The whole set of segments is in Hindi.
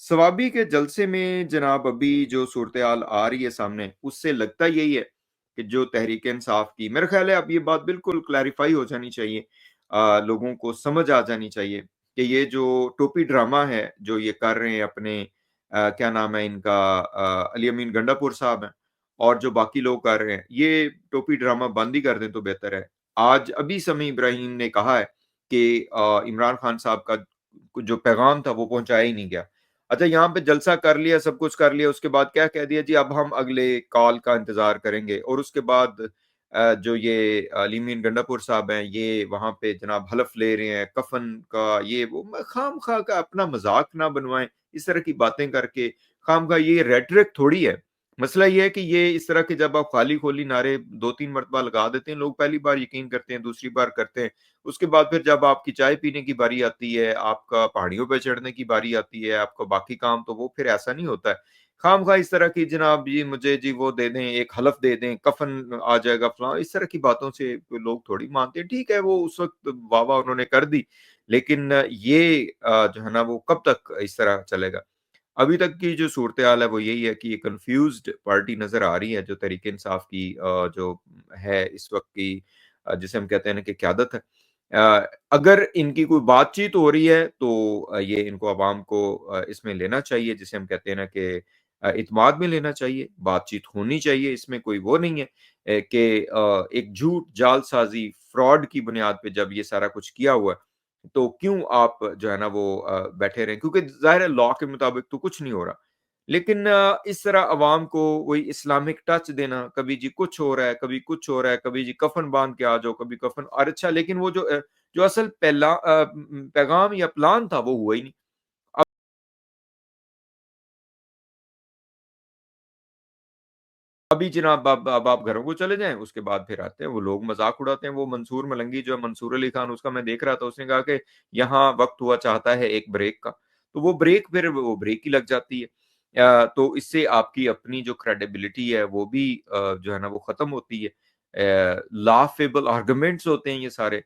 सवाबी के जलसे में जनाब अभी जो सूरत-ए-हाल आ रही है सामने, उससे लगता यही है कि जो तहरीक-ए-इंसाफ की मेरा ख़्याल है अब ये बात बिल्कुल क्लैरिफ़ाई हो जानी चाहिए। लोगों को समझ आ जानी चाहिए कि ये जो टोपी ड्रामा है, जो ये कर रहे हैं अपने क्या नाम है इनका अली अमीन गंडापुर साहब हैं और जो बाकी लोग कर रहे हैं, ये टोपी ड्रामा बंद ही कर दें तो बेहतर है। आज अभी समी इब्राहिम ने कहा है कि इमरान खान साहब का जो पैगाम था वो पहुँचाया ही नहीं गया। अच्छा यहाँ पे जलसा कर लिया, सब कुछ कर लिया, उसके बाद क्या कह दिया जी अब हम अगले कॉल का इंतज़ार करेंगे और उसके बाद जो ये अलीमीन गंडापुर साहब हैं, ये वहाँ पे जनाब हलफ ले रहे हैं, कफ़न का ये वो खामख़ा का अपना मज़ाक ना बनवाएँ, इस तरह की बातें करके खामख़ा ये रेटरिक थोड़ी है। मसला ये है कि ये इस तरह के जब आप खाली-खोली नारे 2-3 मर्तबा लगा देते हैं, लोग पहली बार यकीन करते हैं, दूसरी बार करते हैं। उसके बाद फिर जब आपकी चाय पीने की बारी आती है, आपका पहाड़ियों पे चढ़ने की बारी आती है, आपका बाकी काम तो वो फिर ऐसा नहीं होता है। खामख़ा इस तरह की जनाब जी मुझे जी वो दे दें, एक हलफ़ दे दें, कफ़न आ जाएगा फलाँ, इस तरह की बातों से लोग थोड़ी मानते हैं। ठीक है, वो उस वक़्त वाह-वाह उन्होंने कर दी, लेकिन ये जो है ना वो कब तक इस तरह चलेगा? अभी तक की जो सूरत-ए-हाल है वो यही है कि ये कन्फ्यूज़्ड पार्टी नज़र आ रही है जो तहरीक-ए-इंसाफ की जो है इस वक़्त की जिसे हम कहते हैं ना कि क़यादत है। अगर इनकी कोई बातचीत हो रही है तो ये इनको अवाम को इसमें लेना चाहिए जिसे हम कहते हैं ना कि इत्मीनान में लेना चाहिए, बातचीत होनी चाहिए, इसमें कोई वो नहीं है कि एक झूठ, जालसाज़ी, फ्रॉड की बुनियाद पे जब ये सारा कुछ किया हुआ है, तो क्यों आप जो है ना वो बैठे रहें? क्योंकि ज़ाहिर है लॉ के मुताबिक तो कुछ नहीं हो रहा। लेकिन इस तरह अवाम को वही इस्लामिक टच देना, कभी जी कुछ हो रहा है, कभी कुछ हो रहा है, कभी जी कफ़न बाँध के आ जाओ, कभी कफ़न और अच्छा लेकिन वो जो असल पैगाम या प्लान था वो हुआ ही नहीं। अभी जनाब अब आप घरों को चले जाएँ, उसके बाद फिर आते हैं, वो लोग मज़ाक उड़ाते हैं, वो मंसूर मलंगी जो है मंसूर अली खान उसका मैं देख रहा था, उसने कहा कि यहाँ वक़्त हुआ चाहता है एक ब्रेक का, तो वो ब्रेक फिर वो ब्रेक ही लग जाती है। तो इससे आपकी अपनी जो क्रेडिबिलिटी है वो भी जो है ना वो ख़त्म होती है। लाफेबल आर्गुमेंट्स होते हैं ये सारे,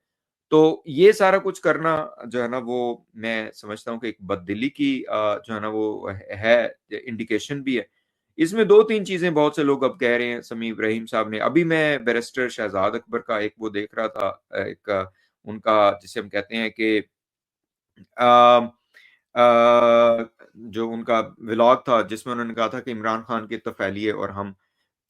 तो ये सारा कुछ करना जो है ना वो मैं समझता हूँ कि एक बददिली की जो है ना वो है, इंडिकेशन भी है। इसमें 2-3 चीज़ें बहुत से लोग अब कह रहे हैं, समी इब्राहिम साहब ने अभी मैं बैरिस्टर शहज़ाद अकबर का एक वो देख रहा था एक उनका जिसे हम कहते हैं कि अ जो उनका व्लॉग था जिसमें उन्होंने कहा था कि इमरान खान की तफ़ैली है और हम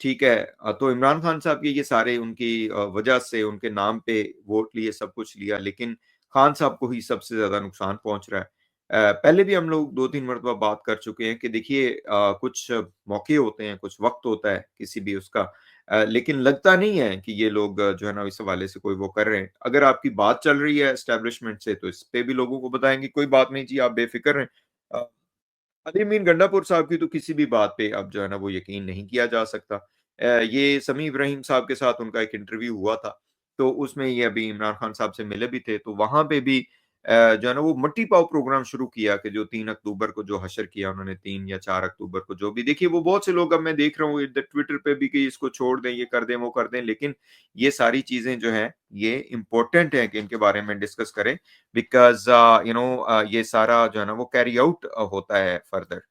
ठीक है। तो इमरान खान साहब के ये सारे उनकी वजह से उनके नाम पे वोट लिए, सब कुछ लिया, लेकिन खान साहब को ही सबसे ज़्यादा नुकसान पहुँच रहा है। पहले भी हम लोग 2-3 मर्तबा बात कर चुके हैं कि देखिए कुछ मौके होते हैं, कुछ वक़्त होता है किसी भी उसका लेकिन लगता नहीं है कि ये लोग जो है ना इस हवाले से कोई वो कर रहे हैं। अगर आपकी बात चल रही है एस्टेब्लिशमेंट से तो इस पे भी लोगों को बताएँगे, कोई बात नहीं जी आप बेफ़िक्र रहें। अ अली मीन गंडापुर साहब की तो किसी भी बात पे अब जो है ना वो यकीन नहीं किया जा सकता। ये समी इब्राहिम साहब के साथ उनका एक इंटरव्यू हुआ था, तो उसमें ये अभी इमरान खान साहब से मिले भी थे, तो वहाँ पे भी जो है ना वो मट्टी पाव प्रोग्राम शुरू किया कि जो 3 अक्टूबर को जो हशर किया उन्होंने 3 या 4 अक्टूबर को जो भी देखिए वो बहुत से लोग अब मैं देख रहा हूँ इधर ट्विटर पे भी कि इसको छोड़ दें, ये कर दें, वो कर दें, लेकिन ये सारी चीज़ें जो हैं, ये इम्पोर्टेंट है कि इनके बारे में डिस्कस करें बिकॉज़ ये सारा जो है ना वो कैरी आउट होता है फर्दर।